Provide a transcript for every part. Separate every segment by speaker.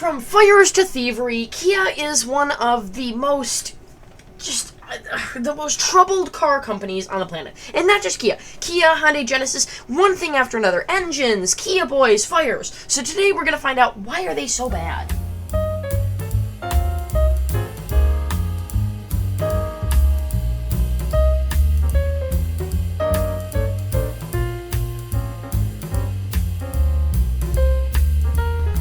Speaker 1: from fires to thievery, Kia is one of the most troubled car companies on the planet. And not just Kia. Kia, Hyundai, Genesis, one thing after another. Engines, Kia boys, fires. So today we're going to find out, why are they so bad?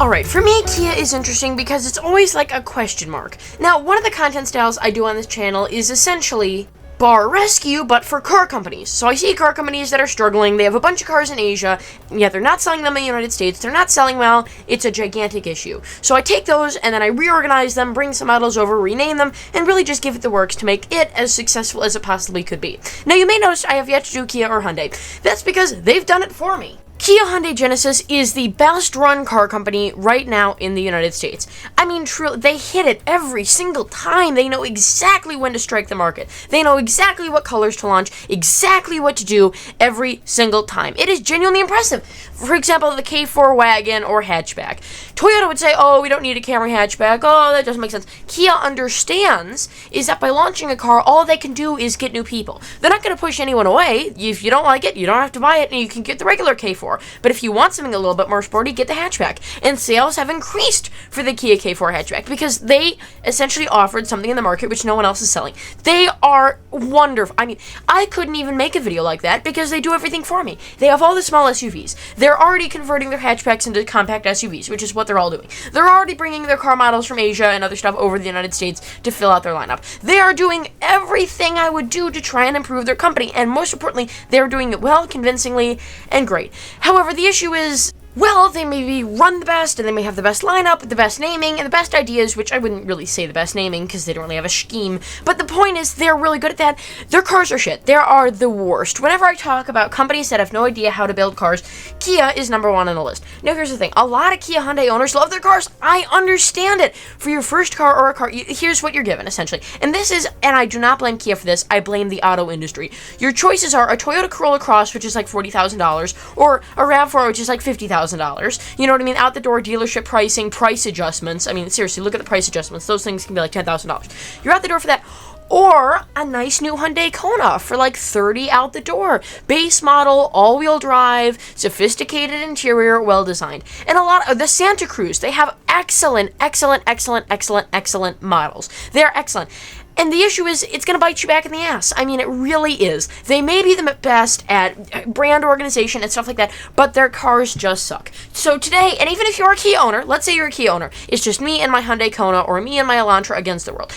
Speaker 1: Alright, for me, Kia is interesting because it's always like a question mark. Now, one of the content styles I do on this channel is essentially bar rescue, but for car companies. So I see car companies that are struggling, they have a bunch of cars in Asia, yet they're not selling them in the United States, they're not selling well, it's a gigantic issue. So I take those, and then I reorganize them, bring some models over, rename them, and really just give it the works to make it as successful as it possibly could be. Now, you may notice I have yet to do Kia or Hyundai. That's because they've done it for me. Kia, Hyundai, Genesis is the best run car company right now in the United States. I mean, truly, they hit it every single time. They know exactly when to strike the market. They know exactly what colors to launch, exactly what to do every single time. It is genuinely impressive. For example, the K4 wagon or hatchback. Toyota would say, oh, we don't need a Camry hatchback. Oh, that doesn't make sense. Kia understands is that by launching a car, all they can do is get new people. They're not going to push anyone away. If you don't like it, you don't have to buy it, and you can get the regular K4. But if you want something a little bit more sporty, get the hatchback. And sales have increased for the Kia K4 hatchback because they essentially offered something in the market which no one else is selling. They are wonderful. I mean, I couldn't even make a video like that because they do everything for me. They have all the small SUVs. They're already converting their hatchbacks into compact SUVs, which is what they're all doing. They're already bringing their car models from Asia and other stuff over to the United States to fill out their lineup. They are doing everything I would do to try and improve their company, and most importantly, they're doing it well, convincingly, and great. However, the issue is, well, they maybe run the best, and they may have the best lineup, the best naming, and the best ideas, which I wouldn't really say the best naming, because they don't really have a scheme, but the point is, they're really good at that. Their cars are shit. They are the worst. Whenever I talk about companies that have no idea how to build cars, Kia is number one on the list. Now, here's the thing. A lot of Kia Hyundai owners love their cars. I understand it. For your first car or a car, here's what you're given, essentially. And this is, and I do not blame Kia for this, I blame the auto industry. Your choices are a Toyota Corolla Cross, which is like $40,000, or a RAV4, which is like $50,000. You know what I mean? Out the door dealership pricing, price adjustments. I mean, seriously, look at the price adjustments. Those things can be like $10,000. You're out the door for that. Or a nice new Hyundai Kona for like $30,000 out the door. Base model, all-wheel drive, sophisticated interior, well-designed. And a lot of the Santa Cruz, they have excellent models. They're excellent. And the issue is, it's going to bite you back in the ass. I mean, it really is. They may be the best at brand organization and stuff like that, but their cars just suck. So today, and even if you're a Kia owner, let's say you're a Kia owner, it's just me and my Hyundai Kona or me and my Elantra against the world.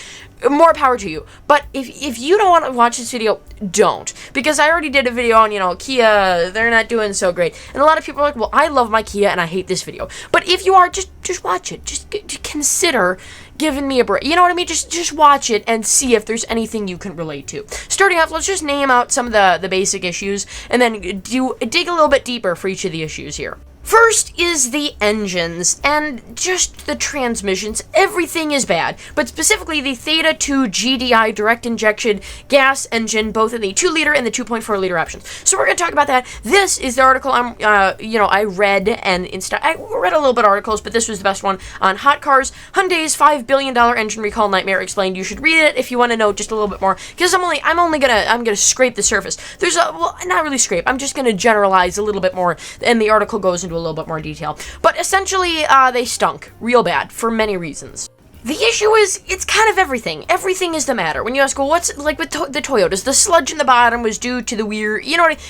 Speaker 1: More power to you. But if you don't want to watch this video, don't. Because I already did a video on, Kia, they're not doing so great. And a lot of people are like, well, I love my Kia and I hate this video. But if you are, just watch it. Just consider giving me a break. You know what I mean? Just watch it and see if there's anything you can relate to. Starting off, let's just name out some of the basic issues and then dig a little bit deeper for each of the issues here. First is the engines, and just the transmissions. Everything is bad, but specifically the Theta 2 GDI direct injection gas engine, both in the 2-liter and the 2.4-liter options. So we're going to talk about that. This is the article I read, and I read a little bit of articles, but this was the best one on Hot Cars. Hyundai's $5 billion engine recall nightmare explained. You should read it if you want to know just a little bit more, because I'm gonna scrape the surface. Not really scrape. I'm just gonna generalize a little bit more, and the article goes into a little bit more detail. But essentially, they stunk real bad for many reasons. The issue is, it's kind of everything. Everything is the matter. When you ask, well, what's, like with the Toyotas, the sludge in the bottom was due to the weird,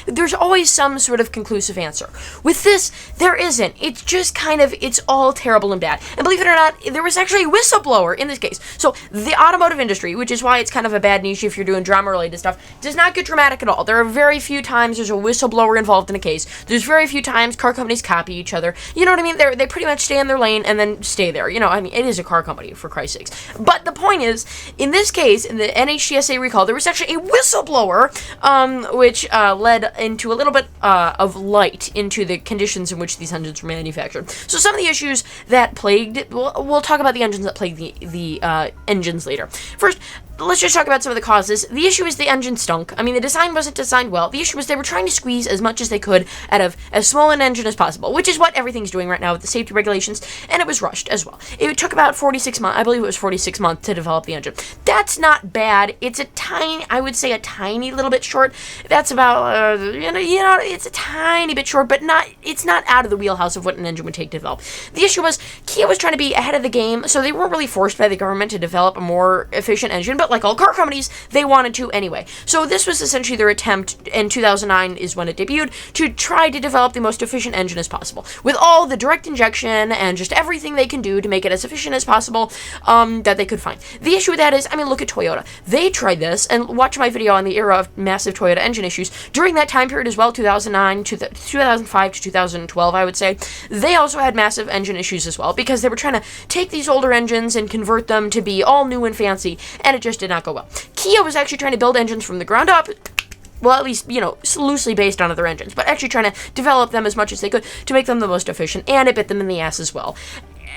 Speaker 1: there's always some sort of conclusive answer. With this, there isn't. It's just it's all terrible and bad. And believe it or not, there was actually a whistleblower in this case. So, the automotive industry, which is why it's kind of a bad niche if you're doing drama-related stuff, does not get dramatic at all. There are very few times there's a whistleblower involved in a case. There's very few times car companies copy each other. You know what I mean? They pretty much stay in their lane and then stay there. It is a car company, for Christ's sakes. But the point is, in this case, in the NHTSA recall, there was actually a whistleblower, which led into a little bit of light into the conditions in which these engines were manufactured. So some of the issues that plagued, we'll talk about the engines that plagued the engines later. First, let's just talk about some of the causes. The issue is the engine stunk. I mean, the design wasn't designed well. The issue was they were trying to squeeze as much as they could out of as small an engine as possible, which is what everything's doing right now with the safety regulations, and it was rushed as well. It took about 46 months, I believe it was 46 months to develop the engine. That's not bad. It's I would say a tiny little bit short. That's about, it's a tiny bit short, but it's not out of the wheelhouse of what an engine would take to develop. The issue was Kia was trying to be ahead of the game, so they weren't really forced by the government to develop a more efficient engine, but like all car companies, they wanted to anyway. So this was essentially their attempt, in 2009 is when it debuted, to try to develop the most efficient engine as possible, with all the direct injection and just everything they can do to make it as efficient as possible that they could find. The issue with that is, I mean, look at Toyota. They tried this, and watch my video on the era of massive Toyota engine issues. During that time period as well, 2009 to 2005 to 2012, I would say, they also had massive engine issues as well, because they were trying to take these older engines and convert them to be all new and fancy, and it just did not go well. Kia was actually trying to build engines from the ground up, well, at least, loosely based on other engines, but actually trying to develop them as much as they could to make them the most efficient, and it bit them in the ass as well.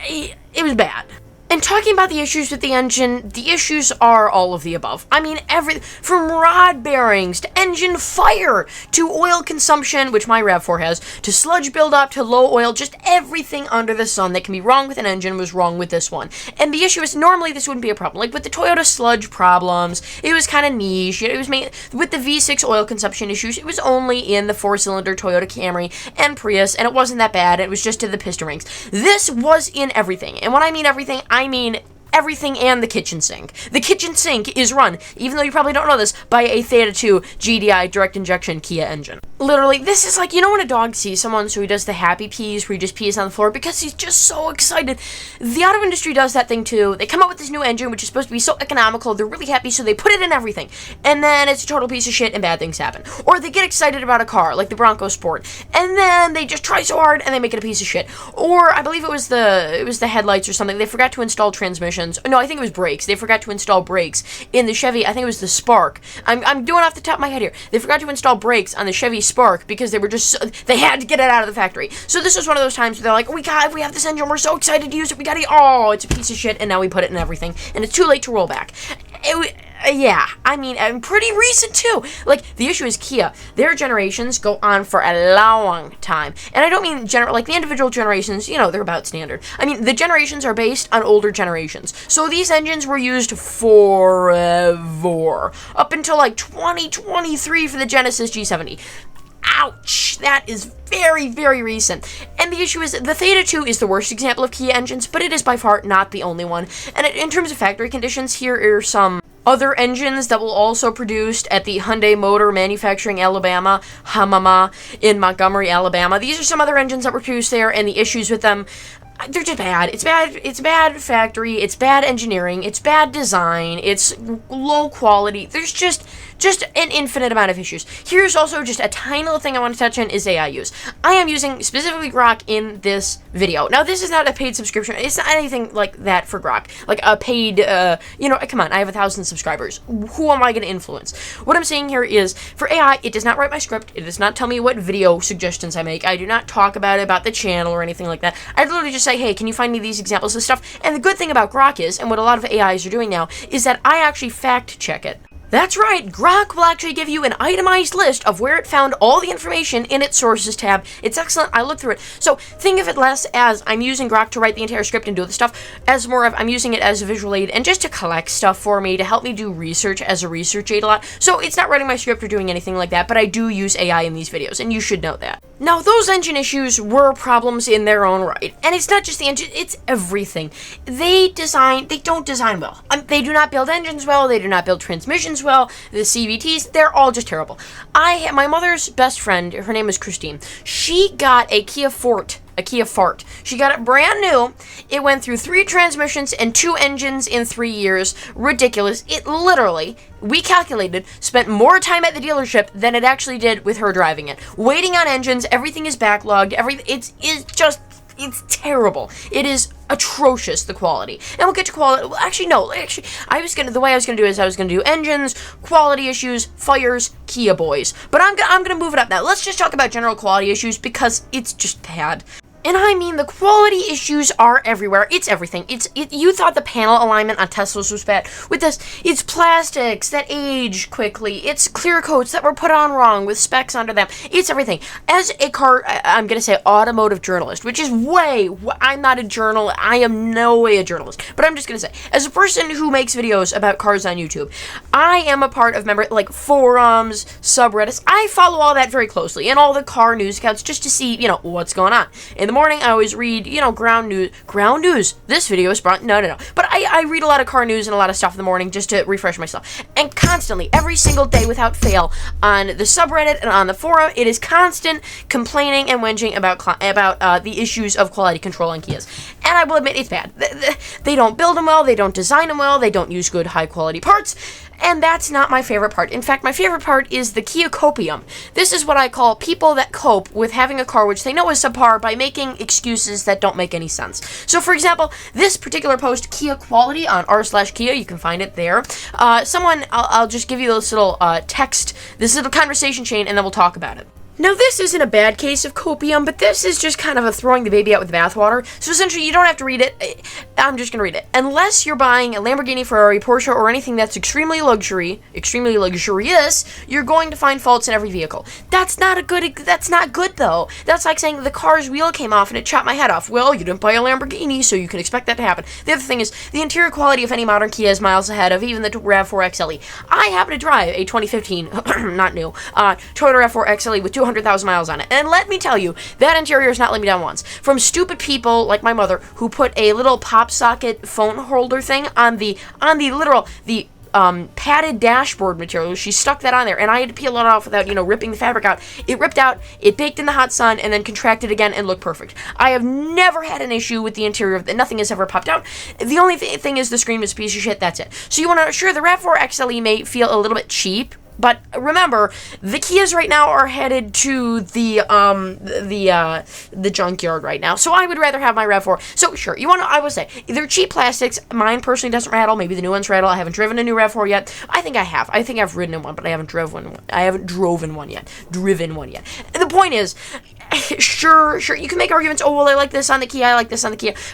Speaker 1: It was bad. And talking about the issues with the engine, the issues are all of the above. I mean, from rod bearings to engine fire to oil consumption, which my RAV4 has, to sludge buildup to low oil, just everything under the sun that can be wrong with an engine was wrong with this one. And the issue is, normally this wouldn't be a problem. Like with the Toyota sludge problems, it was kind of niche. It was made with the V6 oil consumption issues. It was only in the 4-cylinder Toyota Camry and Prius, and it wasn't that bad. It was just to the piston rings. This was in everything. And when I mean everything, I mean everything and the kitchen sink. The kitchen sink is run, even though you probably don't know this, by a Theta 2 GDI direct injection Kia engine. Literally, this is like, when a dog sees someone, so he does the happy pees, where he just pees on the floor because he's just so excited. The auto industry does that thing too. They come up with this new engine, which is supposed to be so economical, they're really happy, so they put it in everything. And then it's a total piece of shit and bad things happen. Or they get excited about a car, like the Bronco Sport, and then they just try so hard and they make it a piece of shit. Or, I believe it was the headlights or something. They forgot to install transmissions. No, I think it was brakes. They forgot to install brakes in the Chevy. I think it was the Spark. I'm doing off the top of my head here. They forgot to install brakes on the Chevy Spark because they had to get it out of the factory. So this was one of those times where they're like, we have this engine, we're so excited to use it, it's a piece of shit, and now we put it in everything, and it's too late to roll back. Yeah, I mean, pretty recent too. Like, the issue is Kia. Their generations go on for a long time. And I don't mean like the individual generations, they're about standard. I mean, the generations are based on older generations. So these engines were used forever. Up until like 2023 for the Genesis G70. Ouch! That is very, very recent. And the issue is, the Theta 2 is the worst example of Kia engines, but it is by far not the only one. And in terms of factory conditions, here are some other engines that will also produced at the Hyundai Motor Manufacturing Alabama, Hamama, in Montgomery, Alabama. These are some other engines that were produced there, and the issues with them, they're just bad. It's bad factory, it's bad engineering, it's bad design, it's low quality. There's just an infinite amount of issues. Here's also just a tiny little thing I want to touch on is AI use. I am using specifically Grok in this video. Now, this is not a paid subscription. It's not anything like that for Grok. Like a paid, come on, I have 1,000 subscribers. Who am I going to influence? What I'm saying here is, for AI, it does not write my script. It does not tell me what video suggestions I make. I do not talk about the channel or anything like that. I literally just say, hey, can you find me these examples of stuff? And the good thing about Grok is, and what a lot of AIs are doing now, is that I actually fact check it. That's right, Grok will actually give you an itemized list of where it found all the information in its sources tab. It's excellent, I looked through it. So think of it less as I'm using Grok to write the entire script and do the stuff, as more of I'm using it as a visual aid and just to collect stuff for me, to help me do research as a research aid a lot. So it's not writing my script or doing anything like that, but I do use AI in these videos, and you should know that. Now, those engine issues were problems in their own right, and it's not just the engine, it's everything. They don't design well. They do not build engines well, they do not build transmissions well, the CVTs, they're all just terrible. My mother's best friend, her name is Christine, she got a Kia Fort. She got it brand new. It went through 3 transmissions and 2 engines in 3 years. Ridiculous. It literally, we calculated, spent more time at the dealership than it actually did with her driving it. Waiting on engines, everything is backlogged, it's just It's terrible. It is atrocious, the quality. And we'll get to quality. Well, actually, no. Actually, the way I was gonna do is I was gonna do engines, quality issues, fires, Kia boys. But I'm gonna move it up now. Let's just talk about general quality issues because it's just bad. And I mean, the quality issues are everywhere. It's everything. You thought the panel alignment on Teslas was bad. With this, it's plastics that age quickly. It's clear coats that were put on wrong with specs under them. It's everything. As a I'm going to say automotive journalist, which is I'm not a journal. I am no way a journalist. But I'm just going to say, as a person who makes videos about cars on YouTube, I am a part of forums, subreddits. I follow all that very closely and all the car news accounts just to see, what's going on. In the morning, I always read, ground news. This video is brought, no. But I read a lot of car news and a lot of stuff in the morning just to refresh myself. And constantly, every single day without fail, on the subreddit and on the forum, it is constant complaining and whinging about the issues of quality control on Kias. And I will admit, it's bad. They don't build them well, they don't design them well, they don't use good high quality parts. And that's not my favorite part. In fact, my favorite part is the Kia copium. This is what I call people that cope with having a car which they know is subpar by making excuses that don't make any sense. So, for example, this particular post, Kia Quality, on r/Kia, you can find it there. I'll just give you this little text, this little conversation chain, and then we'll talk about it. Now, this isn't a bad case of copium, but this is just kind of a throwing the baby out with the bathwater. So essentially, you don't have to read it. I'm just going to read it. Unless you're buying a Lamborghini, Ferrari, Porsche, or anything that's extremely luxurious, you're going to find faults in every vehicle. That's not good, though. That's like saying the car's wheel came off and it chopped my head off. Well, you didn't buy a Lamborghini, so you can expect that to happen. The other thing is, the interior quality of any modern Kia is miles ahead of even the RAV4 XLE. I happen to drive a 2015, not new, Toyota RAV4 XLE with 200,000 miles on it. And let me tell you, that interior has not let me down once. From stupid people like my mother who put a little pop socket phone holder thing on the padded dashboard material. She stuck that on there, and I had to peel it off without, ripping the fabric out. It ripped out, it baked in the hot sun, and then contracted again and looked perfect. I have never had an issue with the interior. Nothing has ever popped out. The only thing is the screen is a piece of shit. That's it. So you want to, sure, the RAV4 XLE may feel a little bit cheap, but remember, the Kias right now are headed to the junkyard right now. So I would rather have my RAV4. So sure, I would say, they're cheap plastics. Mine personally doesn't rattle. Maybe the new ones rattle. I haven't driven a new RAV4 yet. I think I have. I think I've ridden in one, but I haven't driven one yet. And the point is, sure, you can make arguments, oh, well, I like this on the Kia,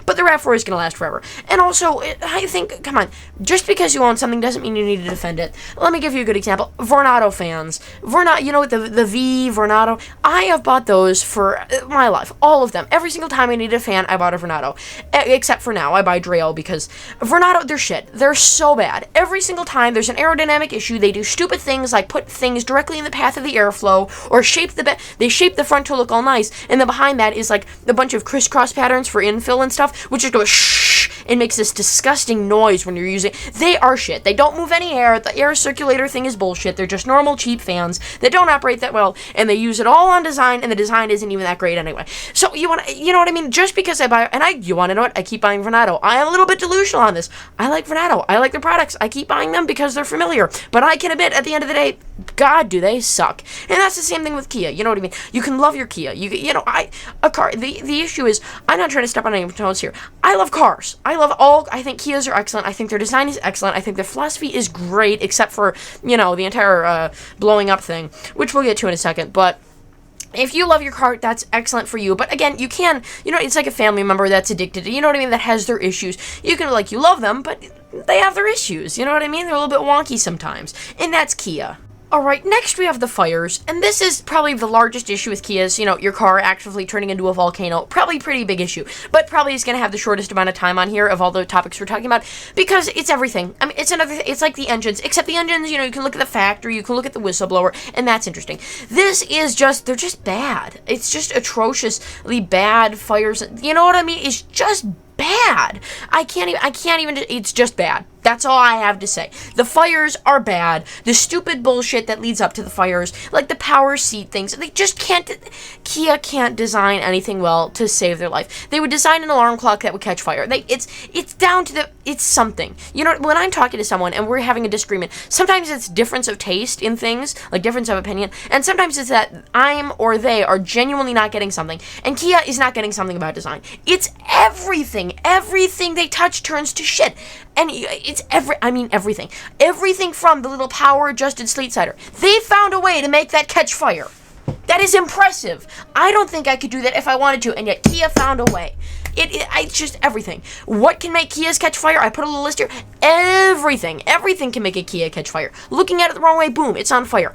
Speaker 1: but the RAV4 is going to last forever. And also, I think, come on, just because you own something doesn't mean you need to defend it. Let me give you a good example. Vornado fans. The V, Vornado, I have bought those for my life. All of them. Every single time I needed a fan, I bought a Vornado. Except for now, I buy Drail because Vornado, they're shit. They're so bad. Every single time there's an aerodynamic issue, they do stupid things like put things directly in the path of the airflow, or they shape the front to look all nice, and then behind that is like a bunch of crisscross patterns for infill and stuff, which just goes shh and makes this disgusting noise when you're using it. They are shit. They don't move any air. The air circulator thing is bullshit. They're just normal cheap fans that don't operate that well, and they use it all on design, and the design isn't even that great anyway. So you know what I mean? Just because I buy, you want to know what? I keep buying Vornado. I am a little bit delusional on this. I like Vornado. I like their products. I keep buying them because they're familiar. But I can admit, at the end of the day, God, do they suck. And that's the same thing with Kia. You know what I mean? You can love your Kia. A car. The issue is, I'm not trying to step on anyone's toes here. I love cars. I think Kias are excellent. I think their design is excellent. I think their philosophy is great, except for, the entire blowing up thing, which we'll get to in a second. But if you love your car, that's excellent for you. But again, you can, it's like a family member that's addicted to, that has their issues. You can, you love them, but they have their issues. You know what I mean? They're a little bit wonky sometimes. And that's Kia. Alright, next we have the fires, and this is probably the largest issue with Kias, your car actively turning into a volcano. Probably a pretty big issue, but probably is going to have the shortest amount of time on here of all the topics we're talking about, because it's everything. I mean, it's like the engines, except the engines, you can look at the factory, you can look at the whistleblower, and that's interesting. This is they're just bad. It's just atrociously bad fires. You know what I mean? It's just bad. I can't even, it's just bad. That's all I have to say. The fires are bad. The stupid bullshit that leads up to the fires, like the power seat things, they just can't, Kia can't design anything well to save their life. They would design an alarm clock that would catch fire. It's down to it's something. You know, when I'm talking to someone and we're having a disagreement, sometimes it's difference of taste in things, like difference of opinion, and sometimes it's that I'm or they are genuinely not getting something, and Kia is not getting something about design. It's everything. Everything they touch turns to shit. And it's everything. Everything from the little power-adjusted sleet cider. They found a way to make that catch fire. That is impressive. I don't think I could do that if I wanted to, and yet Kia found a way. It's just everything. What can make Kias catch fire? I put a little list here. Everything. Everything can make a Kia catch fire. Looking at it the wrong way, boom, it's on fire.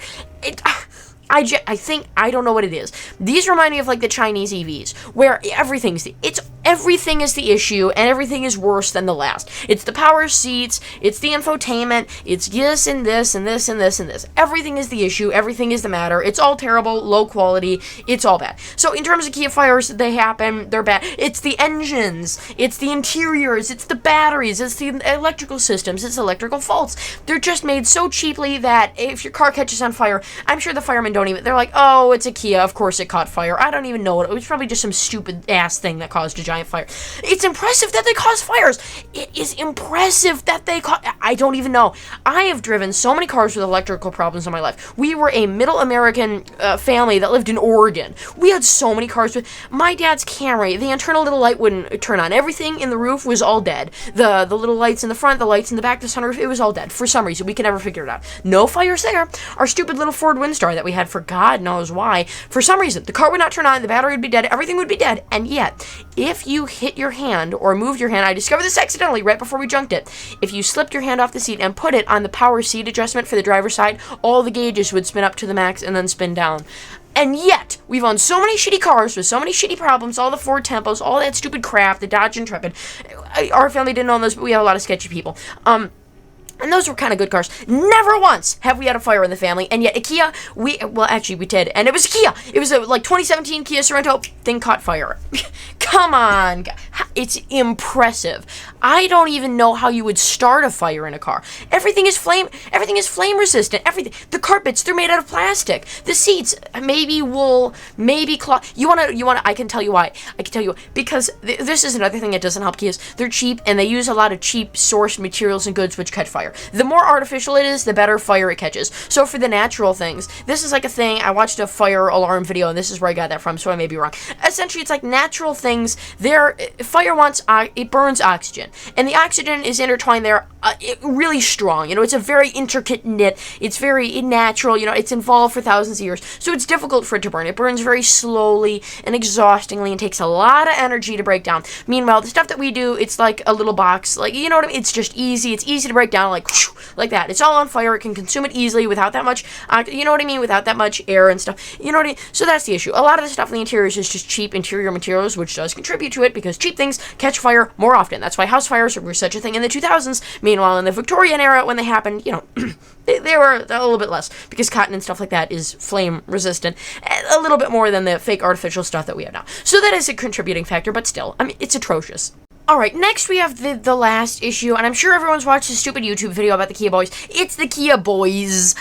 Speaker 1: I think, I don't know what it is. These remind me of like the Chinese EVs, where everything is the issue, and everything is worse than the last. It's the power seats, it's the infotainment, it's this and this and this and this and this. Everything is the issue, everything is the matter. It's all terrible, low quality, it's all bad. So in terms of Kia fires, they happen, they're bad. It's the engines, it's the interiors, it's the batteries, it's the electrical systems, it's electrical faults. They're just made so cheaply that if your car catches on fire, I'm sure the firemen don't even, they're like, oh, it's a Kia, of course it caught fire. I don't even know it was probably just some stupid ass thing that caused a giant fire. It's impressive that they cause fires. It is impressive that they I don't even know. I have driven so many cars with electrical problems in my life. We were a middle American family that lived in Oregon. We had so many cars with my dad's Camry. The internal little light wouldn't turn on. Everything in the roof was all dead. The little lights in the front, the lights in the back, the sunroof, it was all dead for some reason. We could never figure it out. No fires there. Our stupid little Ford Windstar that we had for God knows why, for some reason, the car would not turn on, the battery would be dead, everything would be dead, and yet, if you hit your hand or moved your hand, I discovered this accidentally right before we junked it, if you slipped your hand off the seat and put it on the power seat adjustment for the driver's side, all the gauges would spin up to the max and then spin down. And yet, we've owned so many shitty cars with so many shitty problems, all the Ford Tempos, all that stupid crap, the Dodge Intrepid. Our family didn't own those, but we have a lot of sketchy people. And those were kind of good cars. Never once have we had a fire in the family, and yet a Kia, we did, and it was a Kia. It was a, 2017 Kia Sorento, thing caught fire. Come on, it's impressive. I don't even know how you would start a fire in a car. Everything is flame resistant. Everything. The carpets, they're made out of plastic. The seats, maybe wool, maybe cloth. You wanna, I can tell you why. Because this is another thing that doesn't help Kias. They're cheap, and they use a lot of cheap sourced materials and goods which catch fire. The more artificial it is, the better fire it catches. So for the natural things, this is like a thing, I watched a fire alarm video, and this is where I got that from, so I may be wrong. Essentially, it's like natural things, fire wants, it burns oxygen, and the oxygen is intertwined there, really strong, it's a very intricate knit, it's very natural, it's involved for thousands of years, so it's difficult for it to burn. It burns very slowly and exhaustingly and takes a lot of energy to break down. Meanwhile, the stuff that we do, it's like a little box, like, you know what I mean? It's just easy, it's easy to break down, like that. It's all on fire. It can consume it easily without that much, without that much air and stuff. You know what I mean? So that's the issue. A lot of the stuff in the interiors is just cheap interior materials, which does contribute to it because cheap things catch fire more often. That's why house fires were such a thing in the 2000s. Meanwhile, in the Victorian era, when they happened, they were a little bit less because cotton and stuff like that is flame resistant a little bit more than the fake artificial stuff that we have now. So that is a contributing factor, but still, it's atrocious. Alright, next we have the last issue, and I'm sure everyone's watched this stupid YouTube video about the Kia boys. It's the Kia boys.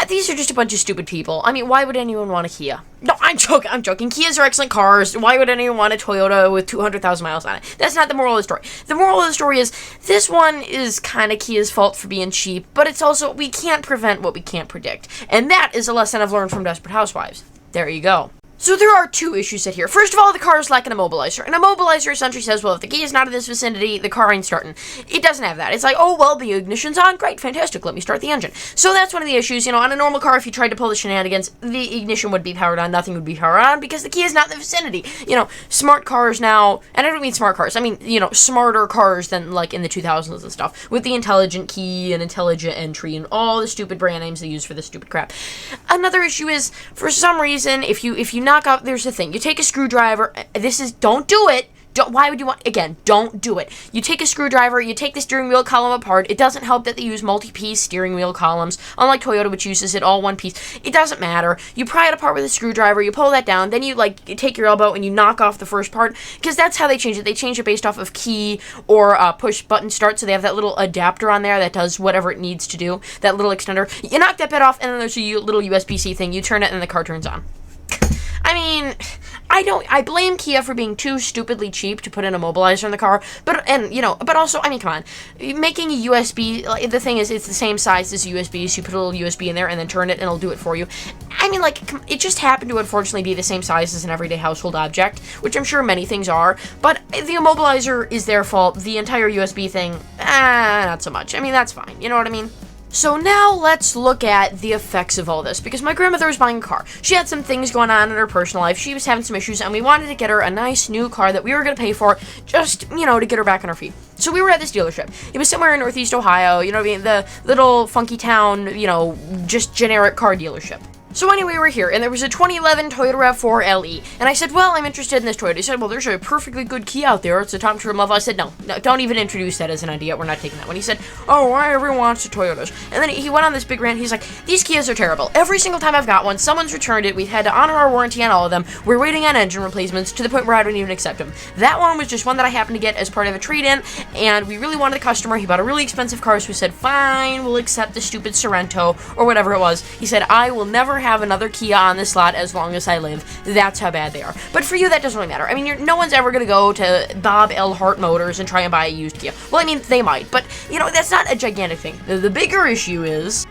Speaker 1: These are just a bunch of stupid people. Why would anyone want a Kia? No, I'm joking. Kias are excellent cars. Why would anyone want a Toyota with 200,000 miles on it? That's not the moral of the story. The moral of the story is, this one is kind of Kia's fault for being cheap, but it's also, we can't prevent what we can't predict. And that is a lesson I've learned from Desperate Housewives. There you go. So there are two issues set here. First of all, the car is lacking an immobilizer. An immobilizer essentially says, well, if the key is not in this vicinity, the car ain't starting. It doesn't have that. It's like, oh, well, the ignition's on. Great, fantastic. Let me start the engine. So that's one of the issues. On a normal car, if you tried to pull the shenanigans, the ignition would be powered on. Nothing would be powered on because the key is not in the vicinity. Smart cars now, and I don't mean smart cars. I mean, smarter cars than like in the 2000s and stuff, with the intelligent key and intelligent entry and all the stupid brand names they use for this stupid crap. Another issue is, for some reason, if you knock out, there's the thing, you take a screwdriver, don't do it, Why would you want, again, don't do it. You take a screwdriver, you take the steering wheel column apart. It doesn't help that they use multi-piece steering wheel columns, unlike Toyota, which uses it all one piece. It doesn't matter. You pry it apart with a screwdriver, you pull that down, then you take your elbow and you knock off the first part, because that's how they change it. They change it based off of key or push button start, so they have that little adapter on there that does whatever it needs to do, that little extender. You knock that bit off, and then there's a little USB-C thing. You turn it, and the car turns on. I mean, I blame Kia for being too stupidly cheap to put in a mobilizer in the car, but also, I mean, come on, making a USB, the thing is, it's the same size as USB, so you put a little USB in there and then turn it and it'll do it for you. I mean, it just happened to unfortunately be the same size as an everyday household object, which I'm sure many things are, but the immobilizer is their fault. The entire USB thing, not so much. I mean, that's fine, you know what I mean? So now let's look at the effects of all this, because my grandmother was buying a car. She had some things going on in her personal life. She was having some issues, and we wanted to get her a nice new car that we were going to pay for, just, to get her back on her feet. So we were at this dealership. It was somewhere in Northeast Ohio, the little funky town, just generic car dealership. So anyway, we're here, and there was a 2011 Toyota RAV4 LE, and I said, well, I'm interested in this Toyota. He said, well, there's a perfectly good Kia out there. It's a top trim level. I said, no, don't even introduce that as an idea. We're not taking that one. He said, oh, why everyone wants the Toyotas? And then he went on this big rant. He's like, these Kias are terrible. Every single time I've got one, someone's returned it. We've had to honor our warranty on all of them. We're waiting on engine replacements to the point where I don't even accept them. That one was just one that I happened to get as part of a trade-in, and we really wanted the customer. He bought a really expensive car, so we said, fine, we'll accept the stupid Sorento, or whatever it was. He said, I will never have another Kia on this lot as long as I live. That's how bad they are. But for you, that doesn't really matter. I mean, no one's ever going to go to Bob L. Hart Motors and try and buy a used Kia. Well, I mean, they might, but, that's not a gigantic thing. The bigger issue is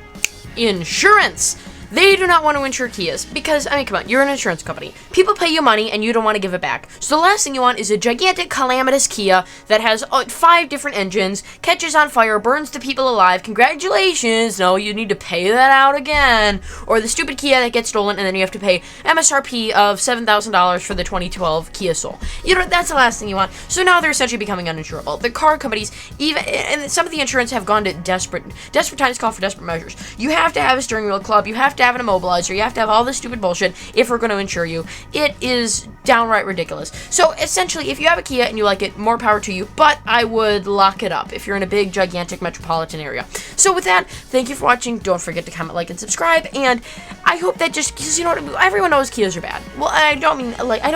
Speaker 1: insurance. They do not want to insure Kias because, I mean, come on, you're an insurance company. People pay you money and you don't want to give it back. So the last thing you want is a gigantic calamitous Kia that has 5 different engines, catches on fire, burns the people alive. Congratulations. No, you need to pay that out again. Or the stupid Kia that gets stolen and then you have to pay MSRP of $7,000 for the 2012 Kia Soul. That's the last thing you want. So now they're essentially becoming uninsurable. The car companies, and some of the insurance have gone to desperate times call for desperate measures. You have to have a steering wheel club. You have to have an immobilizer. You have to have all this stupid bullshit if we're going to insure you. It is downright ridiculous. So essentially, if you have a Kia and you like it, more power to you, but I would lock it up if you're in a big, gigantic metropolitan area. So with that, thank you for watching. Don't forget to comment, like, and subscribe, and I hope that just, because everyone knows Kias are bad. Well, I don't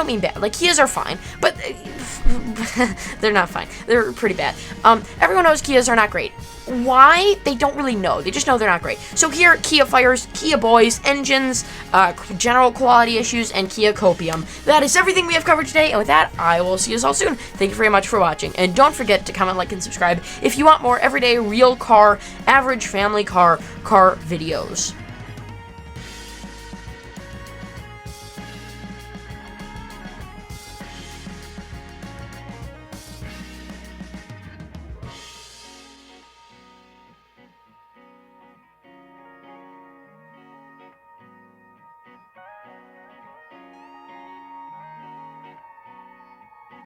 Speaker 1: mean bad. Kias are fine, but they're not fine. They're pretty bad. Everyone knows Kias are not great. Why? They don't really know. They just know they're not great. So here, Kia fires, Kia boys, engines, general quality issues, and Kia copium. That is everything we have covered today, and with that, I will see you all soon. Thank you very much for watching, and don't forget to comment, like, and subscribe if you want more everyday, real car, average family car videos.